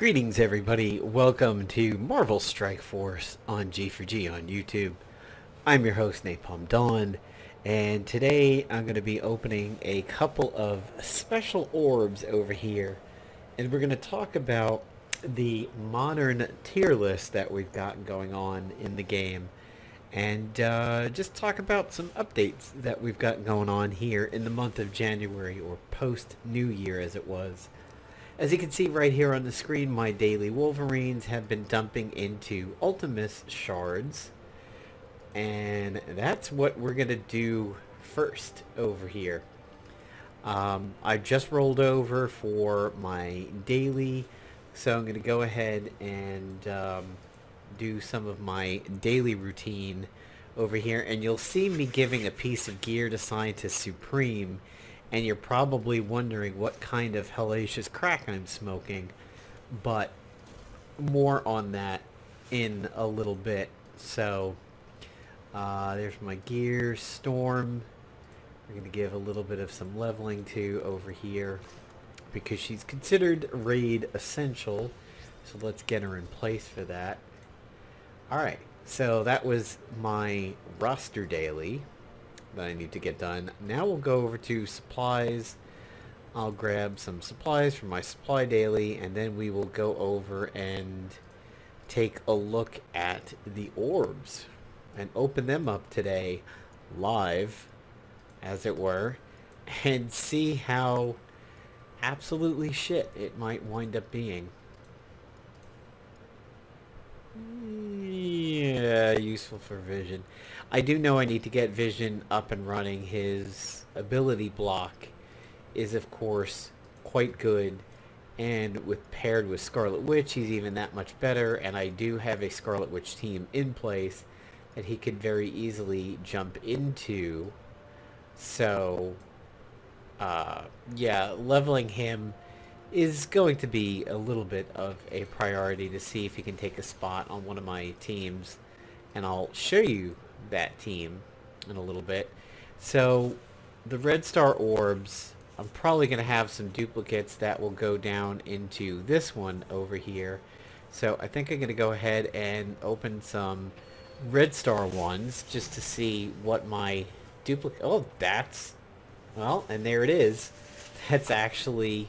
Greetings everybody, welcome to Marvel Strike Force on G4G on YouTube. I'm your host Napalm Dawn, and today I'm going to be opening a couple of special orbs over here, and we're going to talk about the modern tier list that we've got going on in the game, and just talk about some updates that we've got going on here in the month of January, or post-New Year as it was. As you can see right here on the screen, my daily Wolverines have been dumping into Ultimus shards. And that's what we're going to do first over here. I just rolled over for my daily, so I'm going to go ahead and do some of my daily routine over here. And you'll see me giving a piece of gear to Scientist Supreme. And you're probably wondering what kind of hellacious crack I'm smoking, but more on that in a little bit. So, there's my gear, Storm. We're going to give a little bit of some leveling to over here, because she's considered raid essential. So let's get her in place for that. Alright, so that was my roster daily that I need to get done. Now we'll go over to supplies. I'll grab some supplies from my supply daily, and then we will go over and take a look at the orbs and open them up today live, as it were, and see how absolutely shit it might wind up being. Yeah, useful for Vision. I do know I need to get Vision up and running. His ability block is, of course, quite good, and paired with Scarlet Witch, he's even that much better, and I do have a Scarlet Witch team in place that he could very easily jump into. So, yeah, leveling him is going to be a little bit of a priority to see if he can take a spot on one of my teams, and I'll show you that team in a little bit. So the red star orbs, I'm probably going to have some duplicates that will go down into this one over here. So I think I'm going to go ahead and open some red star ones just to see what my duplicate... Oh, that's... Well, and there it is. That's actually...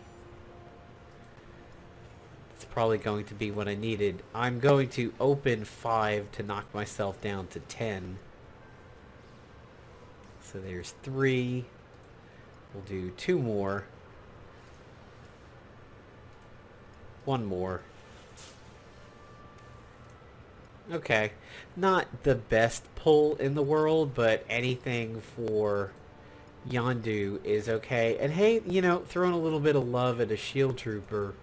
probably going to be what I needed. I'm going to open 5 to knock myself down to 10. So there's 3. We'll do 2 more. 1 more. Okay. Not the best pull in the world, but anything for Yondu is okay. And hey, you know, throwing a little bit of love at a shield trooper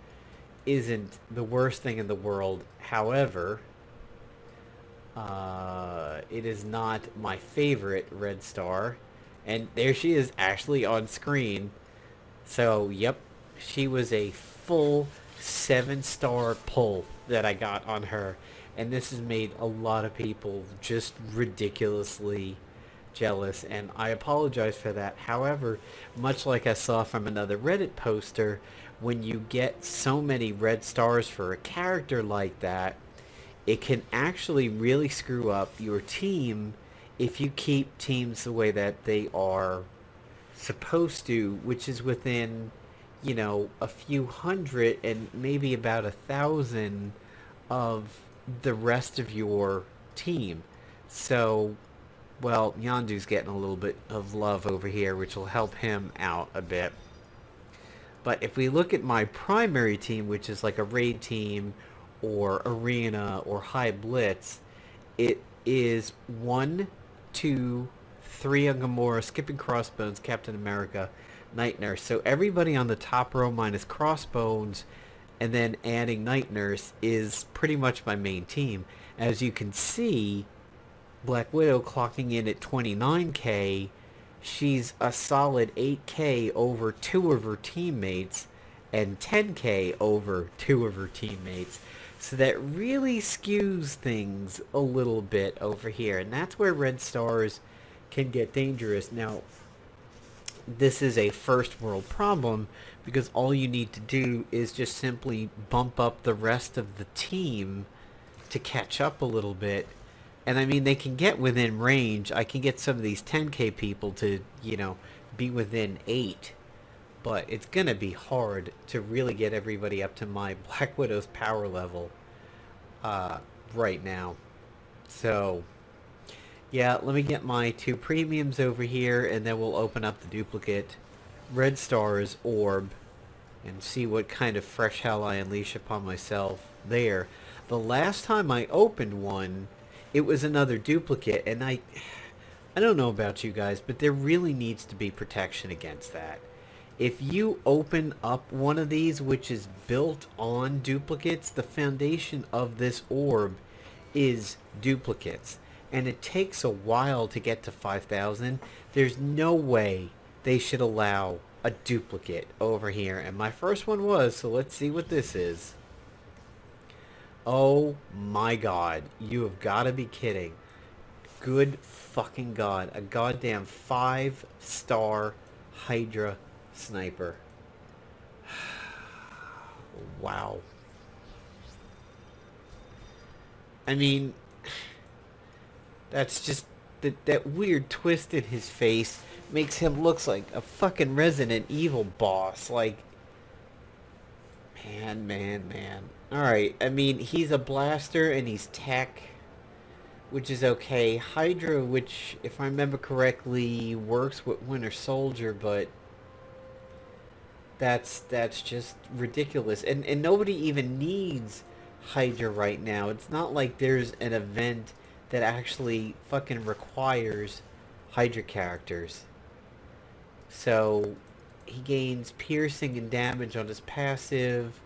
isn't the worst thing in the world. However, it is not my favorite red star. And there she is, actually on screen. So, yep, she was a full 7-star pull that I got on her. And this has made a lot of people just ridiculously jealous, and I apologize for that. However, much like I saw from another Reddit poster, when you get so many red stars for a character like that, it can actually really screw up your team if you keep teams the way that they are supposed to, which is within, you know, a few hundred and maybe about 1,000 of the rest of your team. So, well, Yondu's getting a little bit of love over here, which will help him out a bit. But if we look at my primary team, which is like a raid team or arena or high blitz, it is 1, 2, 3 on Gamora, skipping Crossbones, Captain America, Night Nurse. So everybody on the top row minus Crossbones and then adding Night Nurse is pretty much my main team. As you can see, Black Widow clocking in at 29k, she's a solid 8k over 2 of her teammates and 10k over 2 of her teammates. So that really skews things a little bit over here, and that's where red stars can get dangerous. Now, this is a first world problem, because all you need to do is just simply bump up the rest of the team to catch up a little bit. And I mean, they can get within range. I can get some of these 10k people to, be within 8. But it's going to be hard to really get everybody up to my Black Widow's power level right now. So, yeah, let me get my 2 premiums over here, and then we'll open up the duplicate Red Star's orb and see what kind of fresh hell I unleash upon myself there. The last time I opened one, it was another duplicate, and I don't know about you guys, but there really needs to be protection against that. If you open up one of these which is built on duplicates, the foundation of this orb is duplicates. And it takes a while to get to 5,000. There's no way they should allow a duplicate over here. And my first one was, so let's see what this is. Oh my god. You have got to be kidding. Good fucking god. A goddamn 5-star Hydra sniper. Wow. I mean, that's just that weird twist in his face makes him look like a fucking Resident Evil boss. Like, man. Alright, I mean, he's a blaster and he's tech, which is okay. Hydra, which, if I remember correctly, works with Winter Soldier, but that's just ridiculous. And nobody even needs Hydra right now. It's not like there's an event that actually fucking requires Hydra characters. So he gains piercing and damage on his passive,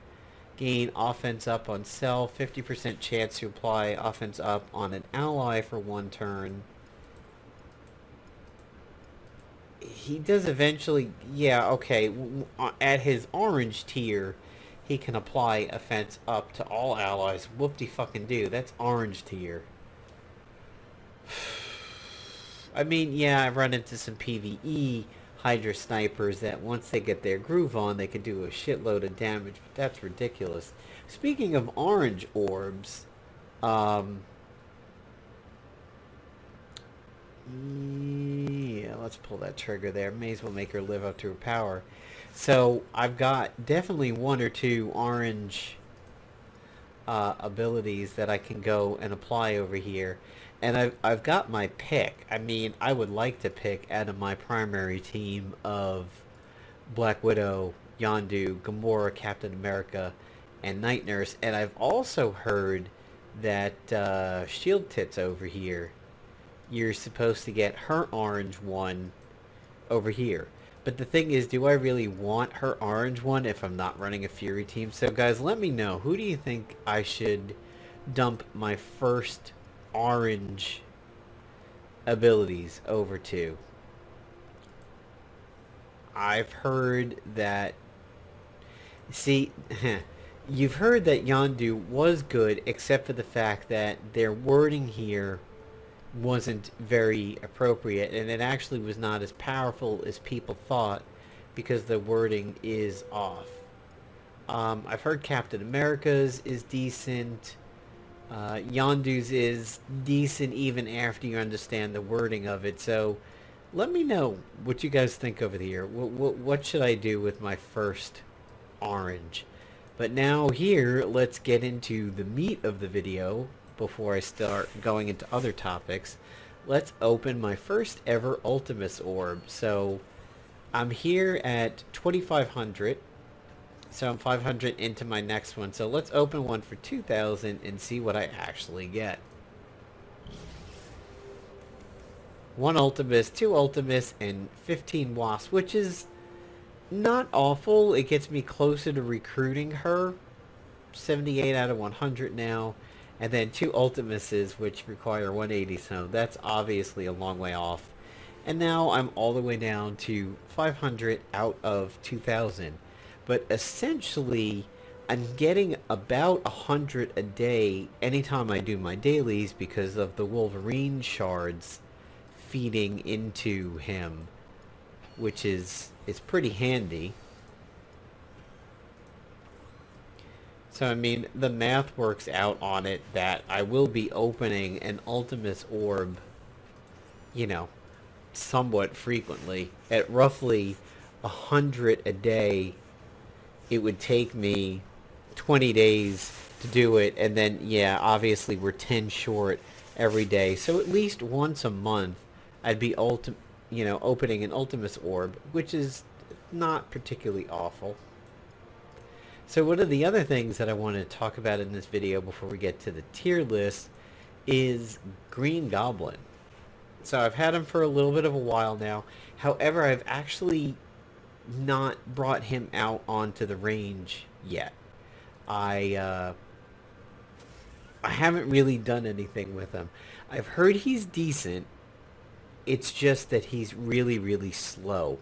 gain offense up on self, 50% chance to apply offense up on an ally for 1 turn. He does eventually, yeah, okay, at his orange tier, he can apply offense up to all allies. Whoop-de-fucking-do, that's orange tier. I mean, yeah, I've run into some PvE Hydra snipers that once they get their groove on, they can do a shitload of damage, but that's ridiculous. Speaking of orange orbs, yeah, let's pull that trigger there. May as well make her live up to her power. So I've got definitely 1 or 2 orange abilities that I can go and apply over here. And I've got my pick. I mean, I would like to pick out of my primary team of Black Widow, Yondu, Gamora, Captain America, and Night Nurse. And I've also heard that Shield Tits over here, you're supposed to get her orange one over here. But the thing is, do I really want her orange one if I'm not running a Fury team? So guys, let me know. Who do you think I should dump my first orange abilities over to? I've heard that... See, you've heard that Yondu was good, except for the fact that their wording here wasn't very appropriate, and it actually was not as powerful as people thought because the wording is off. I've heard Captain America's is decent. Yondu's is decent even after you understand the wording of it. So let me know what you guys think over here. What should I do with my first orange? But now here, let's get into the meat of the video. Before I start going into other topics, let's open my first ever Ultimus orb. So I'm here at 2,500, so I'm 500 into my next one. So let's open one for 2,000 and see what I actually get. 1 Ultimus, 2 Ultimus, and 15 Wasp, which is not awful. It gets me closer to recruiting her. 78 out of 100 now. And then 2 Ultimuses, which require 180, so that's obviously a long way off. And now I'm all the way down to 500 out of 2,000. But essentially, I'm getting about 100 a day anytime I do my dailies because of the Wolverine shards feeding into him. which is pretty handy. So, I mean, the math works out on it that I will be opening an Ultimus orb, you know, somewhat frequently. At roughly 100 a day, it would take me 20 days to do it. And then, yeah, obviously we're 10 short every day. So at least once a month, I'd be opening an Ultimus orb, which is not particularly awful. So one of the other things that I want to talk about in this video before we get to the tier list is Green Goblin. So I've had him for a little bit of a while now. However, I've actually not brought him out onto the range yet. I haven't really done anything with him. I've heard he's decent. It's just that he's really, really slow.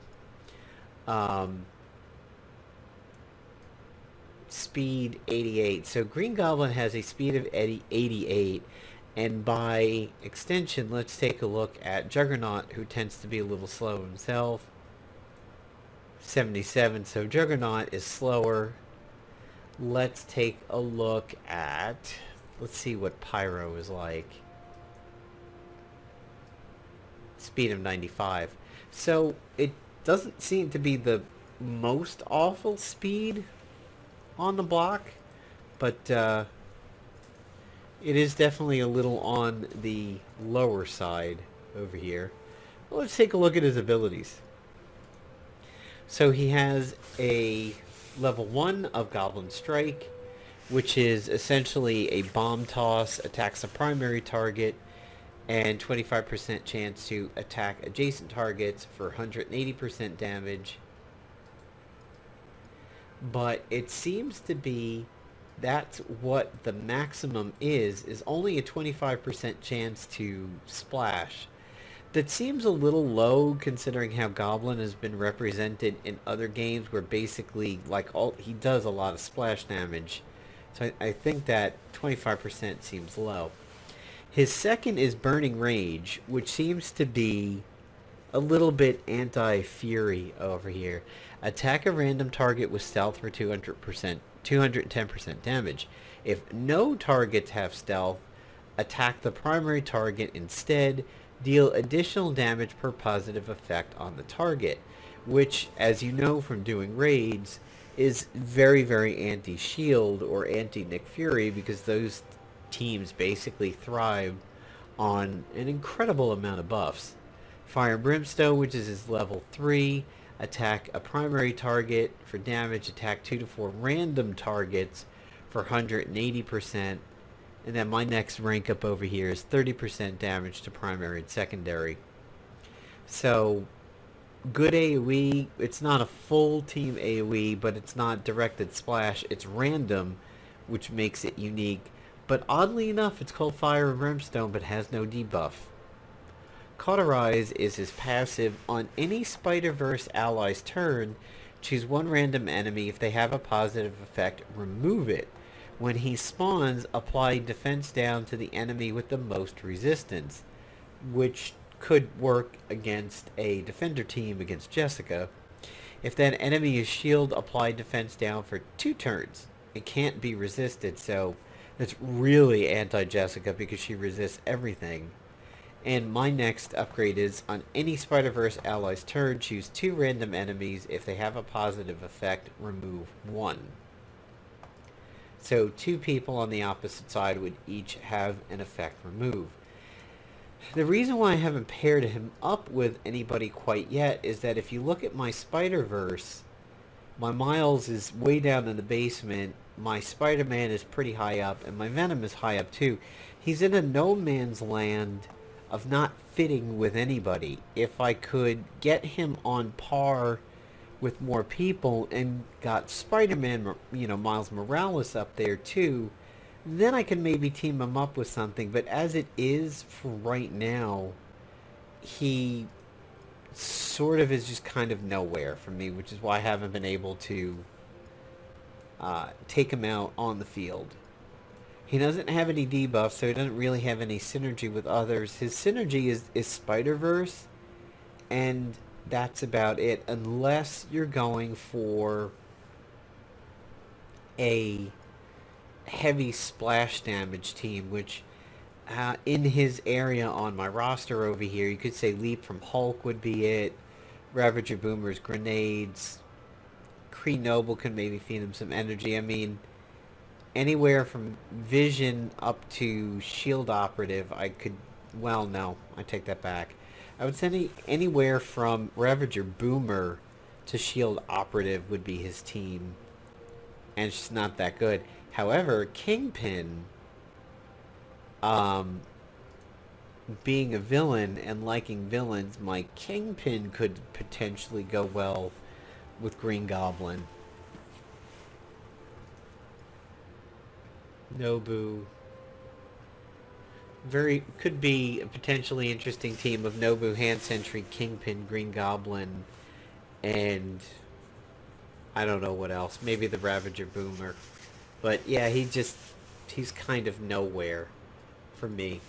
Speed 88. So Green Goblin has a speed of 88, and by extension, let's take a look at Juggernaut, who tends to be a little slow himself. 77. So Juggernaut is slower. Let's take a look at, let's see what Pyro is like. Speed of 95. So it doesn't seem to be the most awful speed on the block, but it is definitely a little on the lower side over here. Well, let's take a look at his abilities. So he has a level 1 of Goblin Strike, which is essentially a bomb toss, attacks a primary target, and 25% chance to attack adjacent targets for 180% damage. But it seems to be that's what the maximum is only a 25% chance to splash. That seems a little low considering how Goblin has been represented in other games where basically he does a lot of splash damage. So I think that 25% seems low. His second is Burning Rage, which seems to be a little bit anti-Fury over here. Attack a random target with stealth for 210% damage. If no targets have stealth, attack the primary target instead. Deal additional damage per positive effect on the target, which, as you know from doing raids, is very, very anti-shield or anti-Nick Fury, because those teams basically thrive on an incredible amount of buffs. Fire and Brimstone, which is his level 3, attack a primary target for damage, attack 2 to 4 random targets for 180%, and then my next rank up over here is 30% damage to primary and secondary. So, good AoE. It's not a full team AoE, but it's not directed splash. It's random, which makes it unique. But oddly enough, it's called Fire and Brimstone, but has no debuff. Cauterize is his passive. On any Spider-Verse ally's turn, choose one random enemy. If they have a positive effect, remove it. When he spawns, apply defense down to the enemy with the most resistance, which could work against a defender team against Jessica. If that enemy is shield, apply defense down for 2 turns. It can't be resisted, so that's really anti-Jessica because she resists everything. And my next upgrade is, on any Spider-Verse ally's turn, choose 2 random enemies. If they have a positive effect, remove 1. So 2 people on the opposite side would each have an effect removed. The reason why I haven't paired him up with anybody quite yet is that if you look at my Spider-Verse, my Miles is way down in the basement, my Spider-Man is pretty high up, and my Venom is high up too. He's in a no man's land of not fitting with anybody. If I could get him on par with more people and got Spider-Man, Miles Morales up there too, then I can maybe team him up with something. But as it is for right now, he sort of is just kind of nowhere for me, which is why I haven't been able to take him out on the field. He doesn't have any debuffs, so he doesn't really have any synergy with others. His synergy is Spider-Verse, and that's about it, unless you're going for a heavy splash damage team, which in his area on my roster over here, you could say Leap from Hulk would be it. Ravager Boomer's grenades. Kree Noble can maybe feed him some energy. I mean, anywhere from Vision up to Shield Operative, I could... Well, no, I take that back. I would say anywhere from Ravager Boomer to Shield Operative would be his team. And it's just not that good. However, Kingpin, being a villain and liking villains, my Kingpin could potentially go well with Green Goblin. Nobu. Could be a potentially interesting team of Nobu, Hand Sentry, Kingpin, Green Goblin, and I don't know what else. Maybe the Ravager Boomer. But yeah, he's kind of nowhere for me.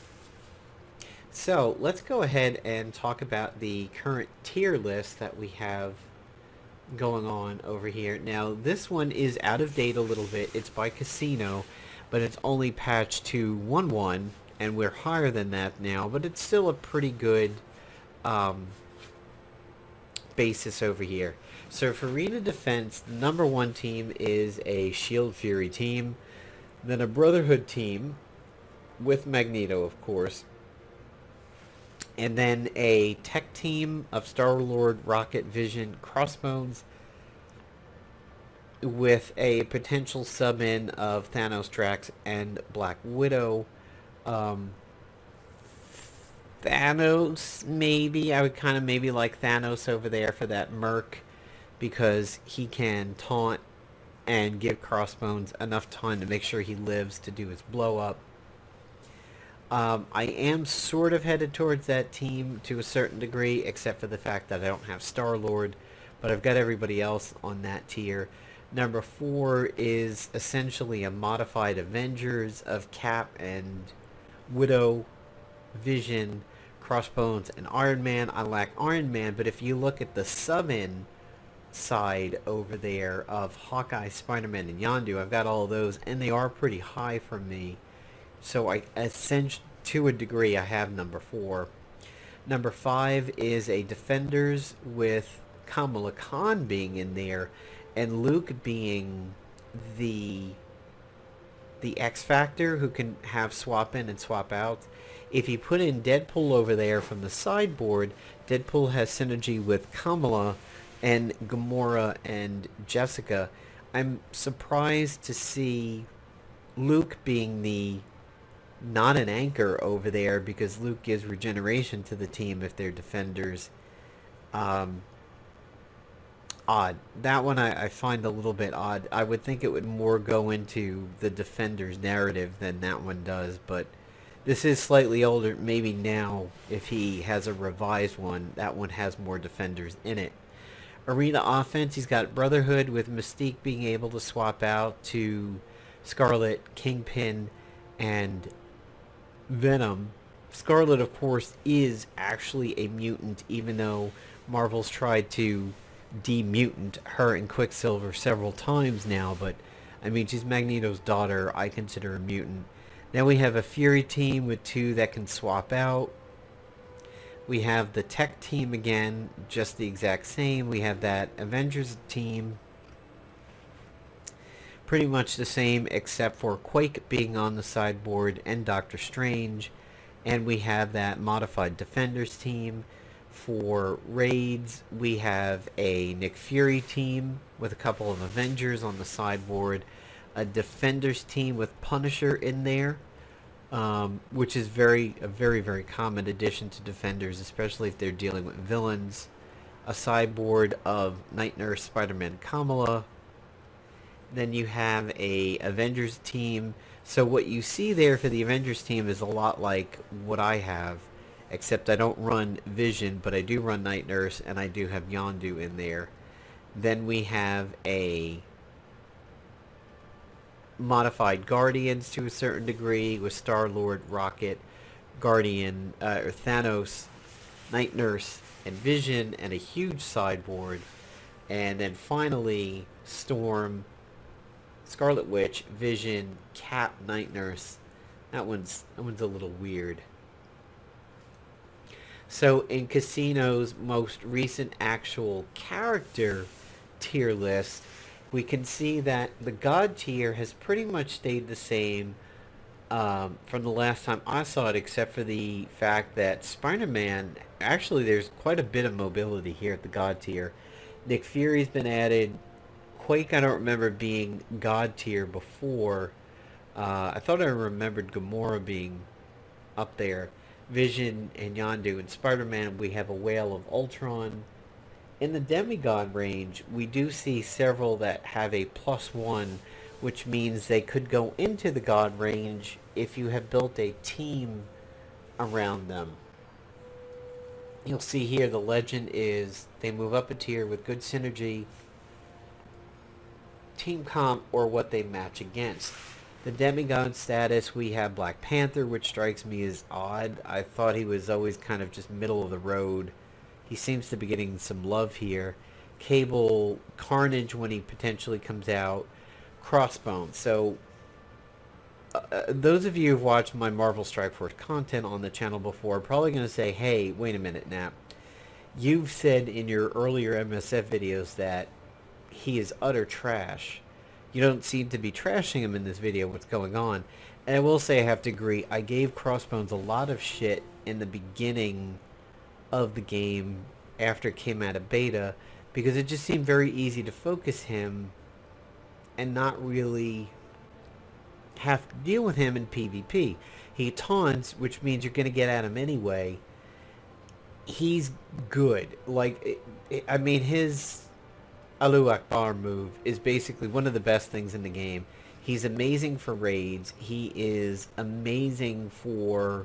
So let's go ahead and talk about the current tier list that we have going on over here. Now, this one is out of date a little bit. It's by Khasino, but it's only patched to 1.1, and we're higher than that now, but it's still a pretty good basis over here. So for Arena Defense, the number 1 team is a Shield Fury team, then a Brotherhood team, with Magneto, of course, and then a tech team of Star-Lord, Rocket, Vision, Crossbones, with a potential sub-in of Thanos, Drax, and Black Widow. Thanos, maybe. I would kind of maybe like Thanos over there for that Merc, because he can taunt and give Crossbones enough time to make sure he lives to do his blow-up. I am sort of headed towards that team to a certain degree, except for the fact that I don't have Star-Lord, but I've got everybody else on that tier. Number 4 is essentially a modified Avengers of Cap and Widow, Vision, Crossbones, and Iron Man. I lack Iron Man, but if you look at the sub-in side over there of Hawkeye, Spider-Man, and Yondu, I've got all of those, and they are pretty high for me. So I essentially, to a degree, I have number 4. Number 5 is a Defenders with Kamala Khan being in there, and Luke being the X Factor who can have swap in and swap out. If you put in Deadpool over there from the sideboard, Deadpool has synergy with Kamala and Gamora and Jessica. I'm surprised to see Luke being the not an anchor over there, because Luke gives regeneration to the team if they're defenders. Odd. That one I find a little bit odd. I would think it would more go into the defenders narrative than that one does, but this is slightly older. Maybe now, if he has a revised one, that one has more defenders in it. Arena offense, he's got Brotherhood with Mystique being able to swap out to Scarlet, Kingpin, and Venom. Scarlet, of course, is actually a mutant, even though Marvel's tried to demutant her and Quicksilver several times now, but I mean, she's Magneto's daughter. I consider her a mutant. Then we have a Fury team with 2 that can swap out. We have the tech team again, just the exact same. We have that Avengers team, pretty much the same, except for Quake being on the sideboard and Doctor Strange. And we have that modified Defenders team. For raids, we have a Nick Fury team with a couple of Avengers on the sideboard, a Defenders team with Punisher in there, which is a very common addition to Defenders, especially if they're dealing with villains. A sideboard of Night Nurse, Spider-Man, Kamala. Then you have a Avengers team. So what you see there for the Avengers team is a lot like what I have, except I don't run Vision, but I do run Night Nurse, and I do have Yondu in there. Then we have a modified Guardians to a certain degree with Star-Lord, Rocket, Guardian, or Thanos, Night Nurse, and Vision and a huge sideboard. And then finally, Storm, Scarlet Witch, Vision, Cat, Night Nurse. That one's a little weird. So in Khasino's most recent actual character tier list, we can see that the God tier has pretty much stayed the same from the last time I saw it, except for the fact that Spider-Man, actually there's quite a bit of mobility here at the God tier. Nick Fury's been added. Quake, I don't remember being God tier before. I thought I remembered Gamora being up there. Vision and Yondu. And Spider-Man, we have a Whale of Ultron. In the demigod range, we do see several that have a +1, which means they could go into the god range if you have built a team around them. You'll see here the legend is they move up a tier with good synergy, team comp, or what they match against. The demigod status, we have Black Panther, which strikes me as odd. I thought he was always kind of just middle of the road. He seems to be getting some love here. Cable, Carnage when he potentially comes out, Crossbones. So those of you who've watched my Marvel Strike Force content on the channel before are probably going to say, hey, wait a minute, Nap. You've said in your earlier MSF videos that he is utter trash. You don't seem to be trashing him in this video. What's going on? And I will say I have to agree. I gave Crossbones a lot of shit in the beginning of the game after it came out of beta because it just seemed very easy to focus him and not really have to deal with him in PvP. He taunts, which means you're going to get at him anyway. He's good. Like, I mean, his Allahu Akbar move is basically one of the best things in the game. He's amazing for raids. He is amazing for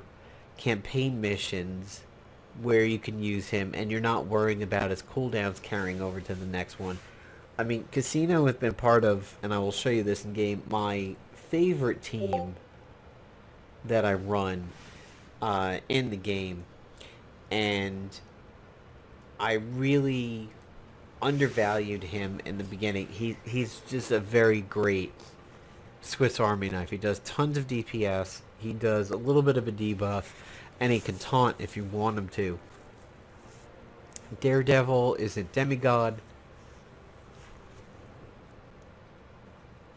campaign missions where you can use him and you're not worrying about his cooldowns carrying over to the next one. I mean, Khasino has been part of, and I will show you this in game, my favorite team that I run in the game. And I really undervalued him in the beginning. He's just a very great Swiss Army knife. He does tons of DPS. He does a little bit of a debuff. And he can taunt if you want him to. Daredevil is a demigod.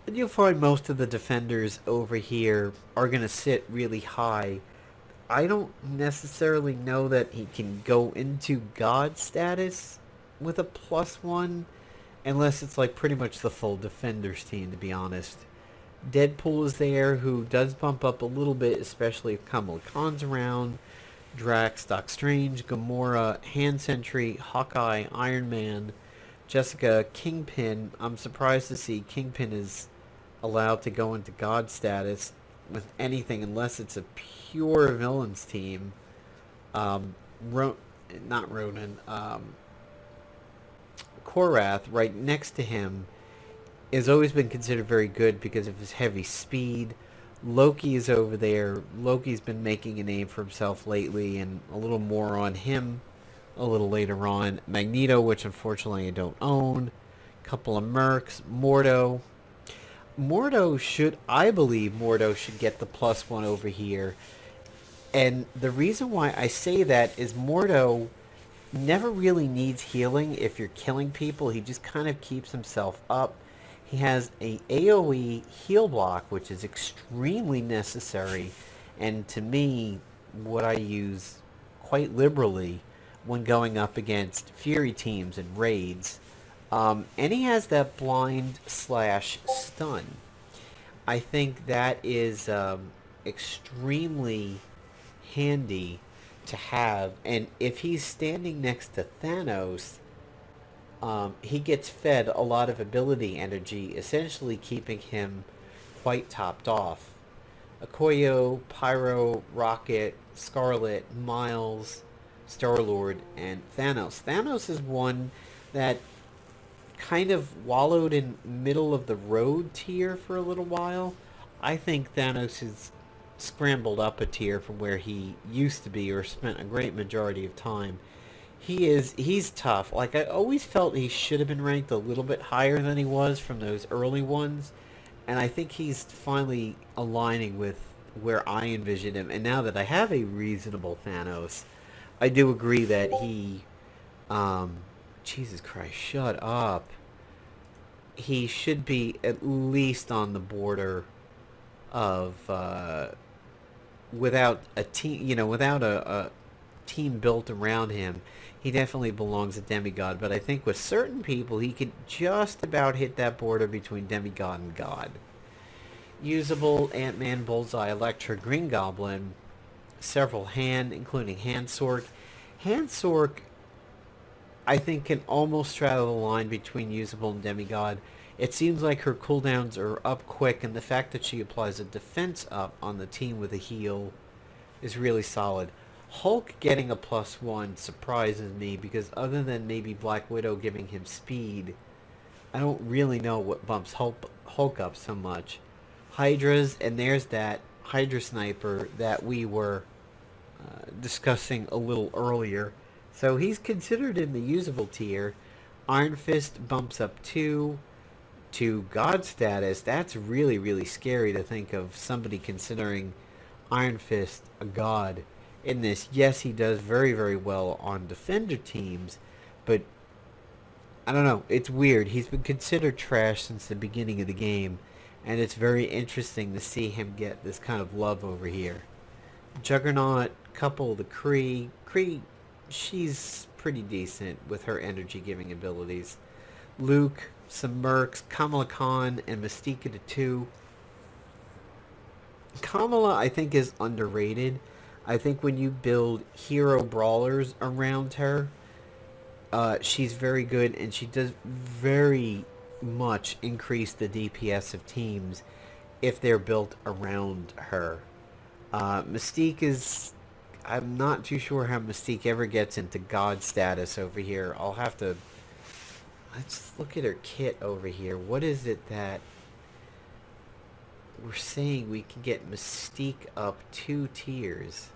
And you'll find most of the defenders over here are going to sit really high. I don't necessarily know that he can go into god status with a +1 unless it's like pretty much the full defenders team, to be honest. Deadpool is there, who does bump up a little bit, especially if Kamala Khan's around. Drax, Doc Strange, Gamora, Hand Sentry, Hawkeye, Iron Man, Jessica, Kingpin. I'm surprised to see Kingpin is allowed to go into god status with anything unless it's a pure villains team. Not Ronan. Korath, right next to him, has always been considered very good because of his heavy speed. Loki is over there. Loki's been making a name for himself lately, and a little more on him a little later on. Magneto, which unfortunately I don't own. Couple of Mercs. I believe Mordo should get the +1 over here. And the reason why I say that is Mordo never really needs healing if you're killing people. He just kind of keeps himself up. He has a AoE heal block, which is extremely necessary, and to me, what I use quite liberally when going up against Fury teams and raids. And he has that blind/stun. I think that is extremely handy to have, and if he's standing next to Thanos, he gets fed a lot of ability energy, essentially keeping him quite topped off. Okoye, Pyro, Rocket, Scarlet, Miles, Star-Lord, and Thanos. Thanos is one that kind of wallowed in middle of the road tier for a little while. I think Thanos has scrambled up a tier from where he used to be or spent a great majority of time. He's tough. Like, I always felt he should have been ranked a little bit higher than he was from those early ones. And I think he's finally aligning with where I envisioned him. And now that I have a reasonable Thanos, I do agree that he, um, Jesus Christ, shut up. He should be at least on the border of, without a team, without a team built around him. He definitely belongs a demigod, but I think with certain people, he could just about hit that border between demigod and god. Usable Ant-Man, Bullseye, Electra, Green Goblin, several hand, including Hand Sork. Hand Sork, I think, can almost straddle the line between usable and demigod. It seems like her cooldowns are up quick, and the fact that she applies a defense up on the team with a heal is really solid. Hulk getting a +1 surprises me because other than maybe Black Widow giving him speed, I don't really know what bumps Hulk up so much. Hydras, and there's that Hydra sniper that we were discussing a little earlier. So he's considered in the usable tier. Iron Fist bumps up 2 to God status. That's really, really scary to think of somebody considering Iron Fist a god in this. Yes, he does very, very well on defender teams, but I don't know. It's weird. He's been considered trash since the beginning of the game, and it's very interesting to see him get this kind of love over here. Juggernaut, couple the Kree. Kree, she's pretty decent with her energy-giving abilities. Luke, some Mercs, Kamala Khan, and Mystique at a 2. Kamala, I think, is underrated. I think when you build hero brawlers around her, she's very good, and she does very much increase the DPS of teams if they're built around her. Mystique is... I'm not too sure how Mystique ever gets into God status over here. I'll have to... Let's look at her kit over here. What is it that we're saying we can get Mystique up 2 tiers?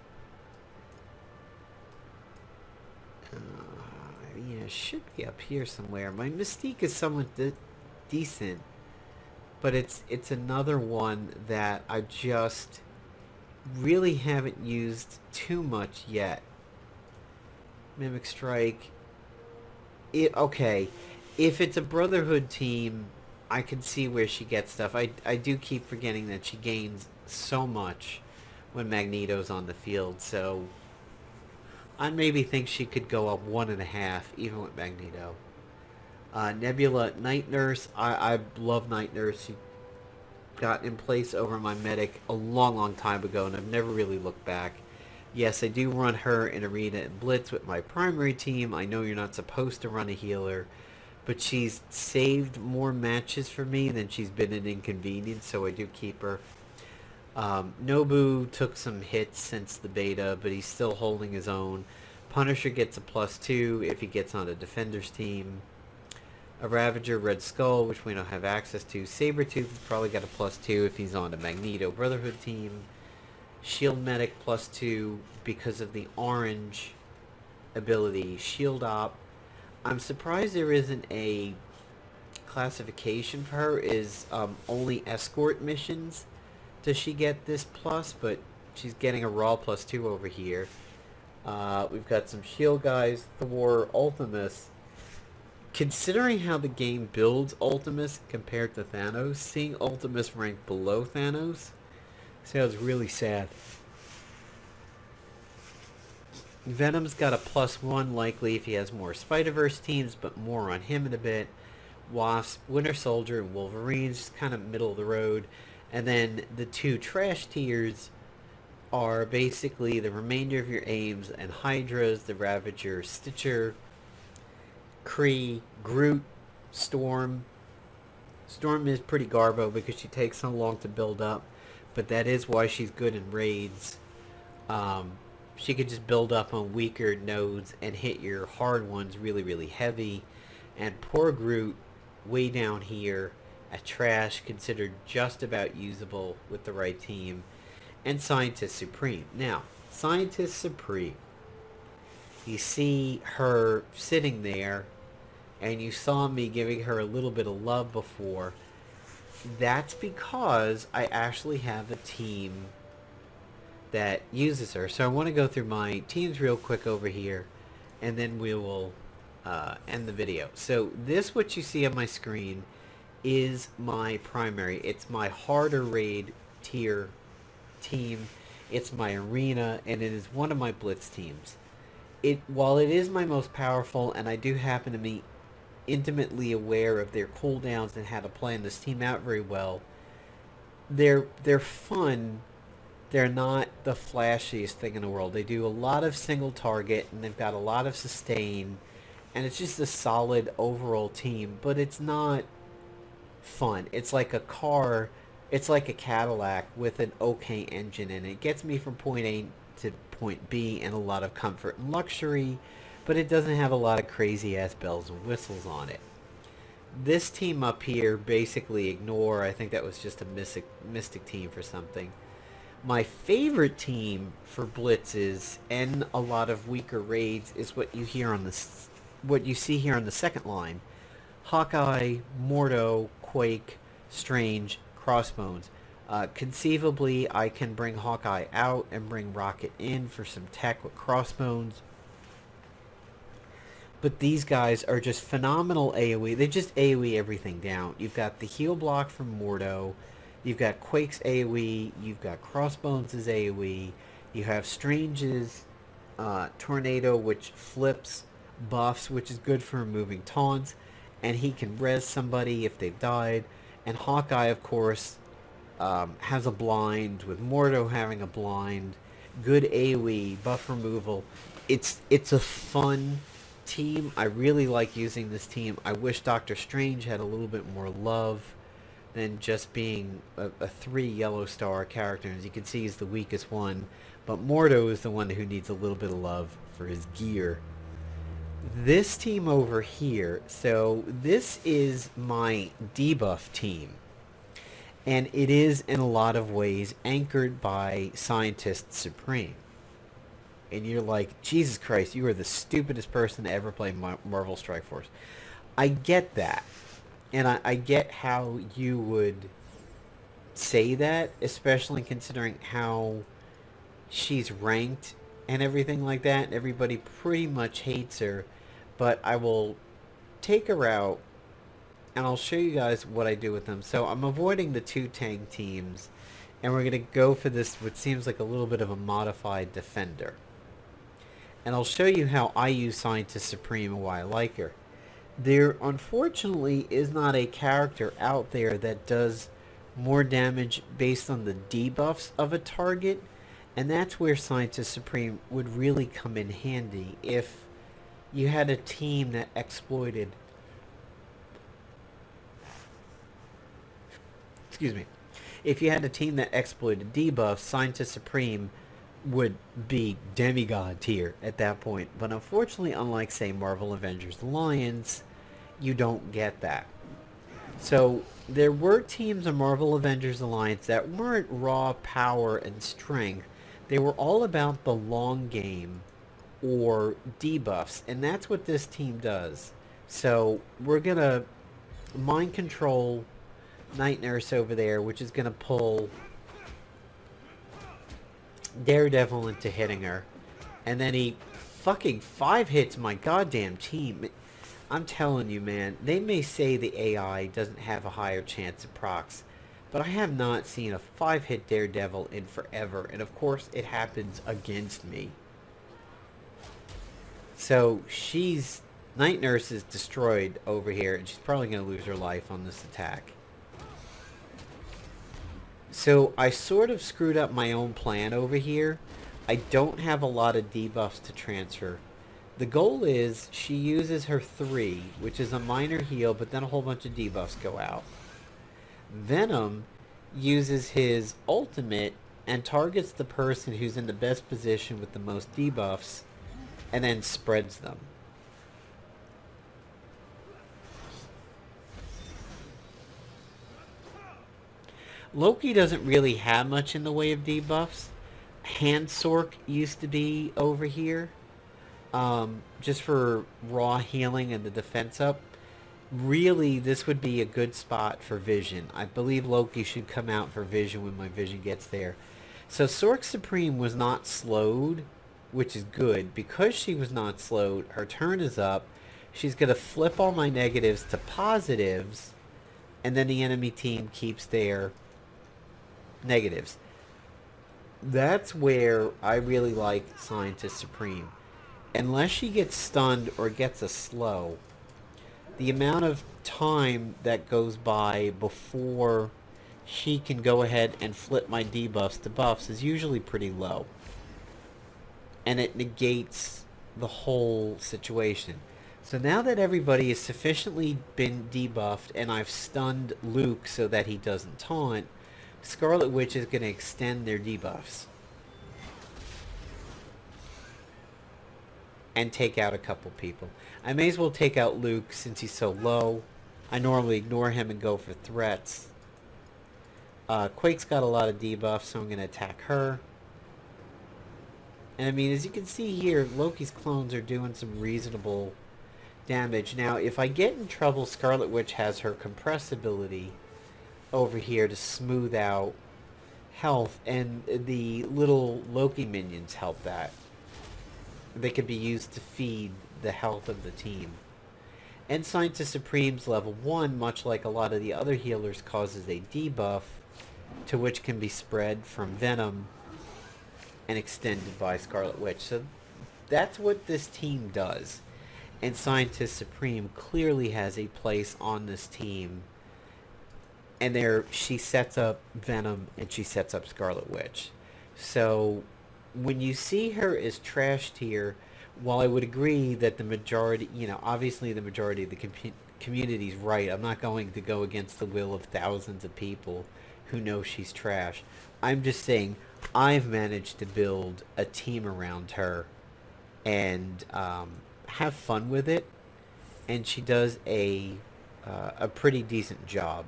Yeah, it should be up here somewhere. My Mystique is somewhat decent, but it's another one that I just really haven't used too much yet. Mimic Strike. Okay, if it's a Brotherhood team, I can see where she gets stuff. I do keep forgetting that she gains so much when Magneto's on the field, so I maybe think she could go up 1.5 even with Magneto. Nebula, Night Nurse. I love Night Nurse. She got in place over my medic a long, long time ago, and I've never really looked back. Yes, I do run her in Arena and Blitz with my primary team. I know you're not supposed to run a healer, but she's saved more matches for me than she's been an inconvenience, so I do keep her. Nobu took some hits since the beta, but he's still holding his own. Punisher gets a +2 if he gets on a defender's team. A Ravager, Red Skull, which we don't have access to. Sabretooth has probably got a +2 if he's on a Magneto Brotherhood team. Shield Medic +2 because of the orange ability. Shield Op. I'm surprised there isn't a classification for her. Is only escort missions does she get this plus, but she's getting a raw +2 over here. We've got some shield guys. Thor, Ultimus. Considering how the game builds Ultimus compared to Thanos, seeing Ultimus ranked below Thanos sounds really sad. Venom's got a +1 likely if he has more Spider-Verse teams, but more on him in a bit. Wasp, Winter Soldier, and Wolverine's just kind of middle of the road. And then the 2 trash tiers are basically the remainder of your aims and Hydras, the Ravager, Stitcher, Kree, Groot, Storm. Storm is pretty garbo because she takes so long to build up, but that is why she's good in raids. She could just build up on weaker nodes and hit your hard ones really, really heavy. And poor Groot, way down here at trash, considered just about usable with the right team. And Scientist Supreme. Now, Scientist Supreme. You see her sitting there, and you saw me giving her a little bit of love before. That's because I actually have a team that uses her. So I want to go through my teams real quick over here, and then we will end the video. So this, what you see on my screen, is my primary. It's my harder raid tier team. It's my arena, and it is one of my blitz teams. While it is my most powerful, and I do happen to be intimately aware of their cooldowns and how to plan this team out very well, they're fun. They're not the flashiest thing in the world. They do a lot of single target, and they've got a lot of sustain, and it's just a solid overall team, but it's not fun. It's like a car. It's like a Cadillac with an okay engine in it. It gets me from point A to point B in a lot of comfort and luxury, but it doesn't have a lot of crazy ass bells and whistles on it. This team up here, basically ignore. I think that was just a mystic team for something. My favorite team for blitzes and a lot of weaker raids is what you see here on the second line: Hawkeye, Mordo, Quake, Strange, Crossbones. Conceivably, I can bring Hawkeye out and bring Rocket in for some tech with Crossbones. But these guys are just phenomenal AoE. They just AoE everything down. You've got the heal block from Mordo. You've got Quake's AoE. You've got Crossbones' AoE. You have Strange's Tornado, which flips buffs, which is good for removing taunts. And he can res somebody if they've died. And Hawkeye, of course, has a blind, with Mordo having a blind. Good AoE, buff removal. It's a fun team. I really like using this team. I wish Doctor Strange had a little bit more love than just being a 3 yellow star character. As you can see, he's the weakest one. But Mordo is the one who needs a little bit of love for his gear. This team over here, so this is my debuff team. And it is, in a lot of ways, anchored by Scientist Supreme. And you're like, Jesus Christ, you are the stupidest person to ever play Marvel Strike Force. I get that. And I get how you would say that, especially considering how she's ranked and everything like that. Everybody pretty much hates her. But I will take her out, and I'll show you guys what I do with them. So I'm avoiding the 2 tank teams, and we're going to go for this, what seems like a little bit of a modified defender. And I'll show you how I use Scientist Supreme and why I like her. There, unfortunately, is not a character out there that does more damage based on the debuffs of a target, and that's where Scientist Supreme would really come in handy if you had a team that exploited... Excuse me. If you had a team that exploited debuffs, Scientist Supreme would be demigod tier at that point. But unfortunately, unlike, say, Marvel Avengers Alliance, you don't get that. So there were teams of Marvel Avengers Alliance that weren't raw power and strength. They were all about the long game or debuffs, and that's what this team does. So we're going to mind control Night Nurse over there, which is going to pull Daredevil into hitting her. And then he fucking 5 hits my goddamn team. I'm telling you, man, they may say the AI doesn't have a higher chance of procs, but I have not seen a 5-hit Daredevil in forever, and of course it happens against me. So Night Nurse is destroyed over here, and she's probably going to lose her life on this attack. So I sort of screwed up my own plan over here. I don't have a lot of debuffs to transfer. The goal is she uses her 3, which is a minor heal, but then a whole bunch of debuffs go out. Venom uses his ultimate and targets the person who's in the best position with the most debuffs, and then spreads them. Loki doesn't really have much in the way of debuffs. Handsork used to be over here. just for raw healing and the defense up. Really, this would be a good spot for vision. I believe Loki should come out for vision when my vision gets there. So Sork Supreme was not slowed, which is good. Because she was not slowed, her turn is up. She's going to flip all my negatives to positives, and then the enemy team keeps their negatives. That's where I really like Scientist Supreme. Unless she gets stunned or gets a slow, the amount of time that goes by before she can go ahead and flip my debuffs to buffs is usually pretty low. And it negates the whole situation. So now that everybody has sufficiently been debuffed and I've stunned Luke so that he doesn't taunt, Scarlet Witch is going to extend their debuffs and take out a couple people. I may as well take out Luke since he's so low. I normally ignore him and go for threats. Quake's got a lot of debuffs, so I'm going to attack her. And I mean, as you can see here, Loki's clones are doing some reasonable damage. Now, if I get in trouble, Scarlet Witch has her compress ability over here to smooth out health, and the little Loki minions help that. They can be used to feed the health of the team. And Scientist Supreme's level 1, much like a lot of the other healers, causes a debuff to which can be spread from Venom and extended by Scarlet Witch. So that's what this team does. And Scientist Supreme clearly has a place on this team. And there she sets up Venom and she sets up Scarlet Witch. So when you see her as trash tier, while I would agree that the majority, obviously the majority of the community is right, I'm not going to go against the will of thousands of people who know she's trash. I'm just saying I've managed to build a team around her and have fun with it, and she does a pretty decent job.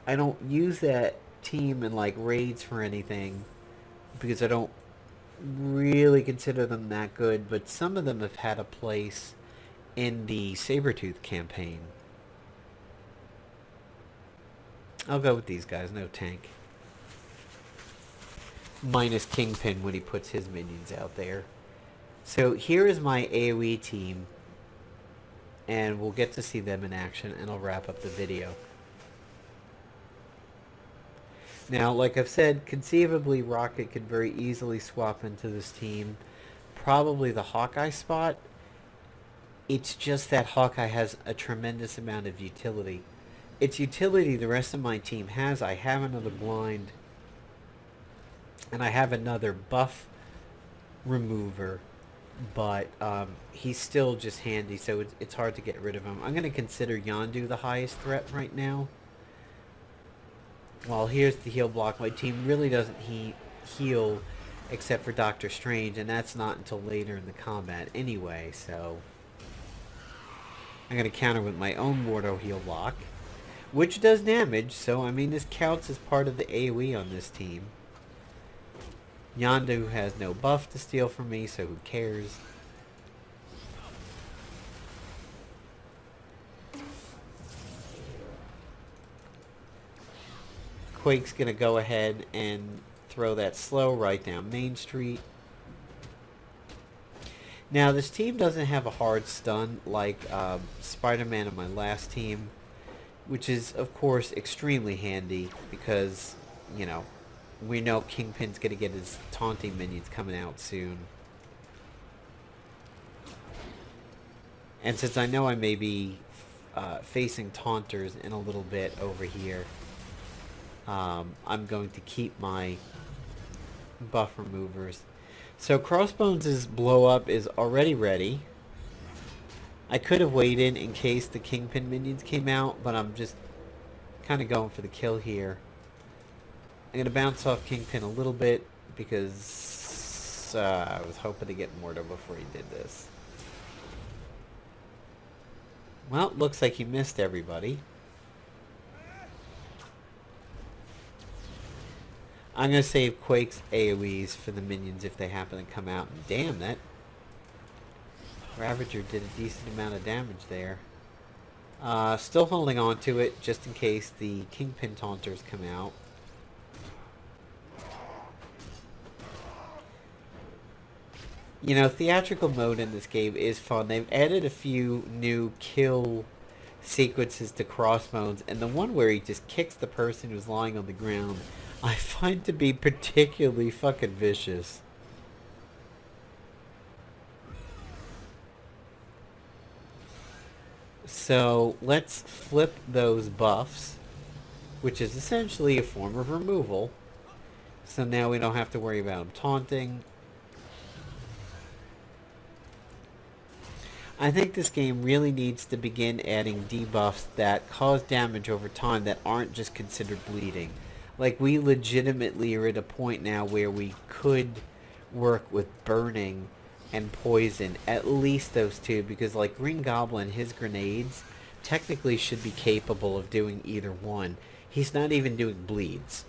I don't use that team in like raids for anything because I don't really consider them that good, but some of them have had a place in the Sabretooth campaign. I'll go with these guys, no tank. Minus Kingpin when he puts his minions out there. So here is my AoE team, and we'll get to see them in action, and I'll wrap up the video. Now, like I've said, conceivably Rocket could very easily swap into this team. Probably the Hawkeye spot. It's just that Hawkeye has a tremendous amount of utility. It's utility the rest of my team has. I have another blind. And I have another buff remover. But he's still just handy, so it's hard to get rid of him. I'm going to consider Yondu the highest threat right now. Well, here's the heal block. My team really doesn't heal except for Doctor Strange, and that's not until later in the combat anyway, so I'm going to counter with my own Mordo heal block, which does damage, so I mean this counts as part of the AoE on this team. Yondu has no buff to steal from me, so who cares? Quake's going to go ahead and throw that slow right down Main Street. Now, this team doesn't have a hard stun like Spider-Man on my last team, which is, of course, extremely handy because, we know Kingpin's going to get his taunting minions coming out soon. And since I know I may be facing taunters in a little bit over here, I'm going to keep my buff removers. So Crossbones' blow up is already ready. I could have waited in case the Kingpin minions came out, but I'm just kind of going for the kill here. I'm going to bounce off Kingpin a little bit because I was hoping to get Mordo before he did this. Well, looks like he missed everybody. I'm going to save Quake's AoEs for the minions if they happen to come out. And damn, that Ravager did a decent amount of damage there. Still holding on to it just in case the Kingpin Taunters come out. You know, theatrical mode in this game is fun. They've added a few new kill sequences to Crossbones, and the one where he just kicks the person who's lying on the ground, I find to be particularly fucking vicious. So let's flip those buffs, which is essentially a form of removal. So now we don't have to worry about him taunting. I think this game really needs to begin adding debuffs that cause damage over time that aren't just considered bleeding. Like, we legitimately are at a point now where we could work with burning and poison, at least those two, because like Green Goblin, his grenades technically should be capable of doing either one. He's not even doing bleeds.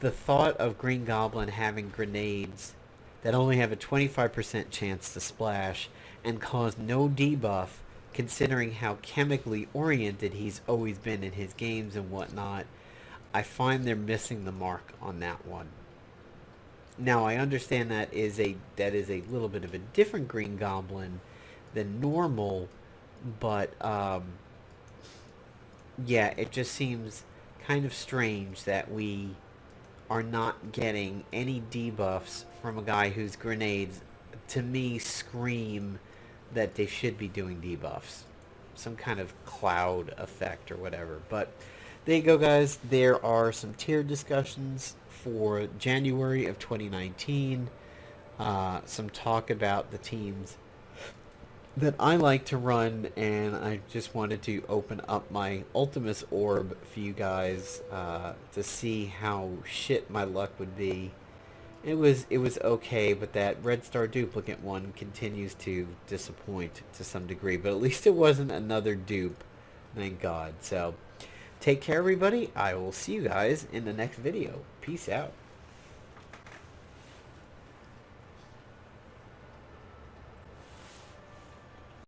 The thought of Green Goblin having grenades that only have a 25% chance to splash and cause no debuff, considering how chemically oriented he's always been in his games and whatnot, I find they're missing the mark on that one. Now, I understand that is a little bit of a different Green Goblin than normal, but yeah, it just seems kind of strange that we are not getting any debuffs from a guy whose grenades, to me, scream that they should be doing debuffs. Some kind of cloud effect or whatever. But there you go, guys. There are some tier discussions for January of 2019. Some talk about the teams that I like to run, and I just wanted to open up my Ultimus orb for you guys to see how shit my luck would be. It was okay, but that Red Star duplicate one continues to disappoint to some degree. But at least it wasn't another dupe, thank God. So, take care, everybody. I will see you guys in the next video. Peace out.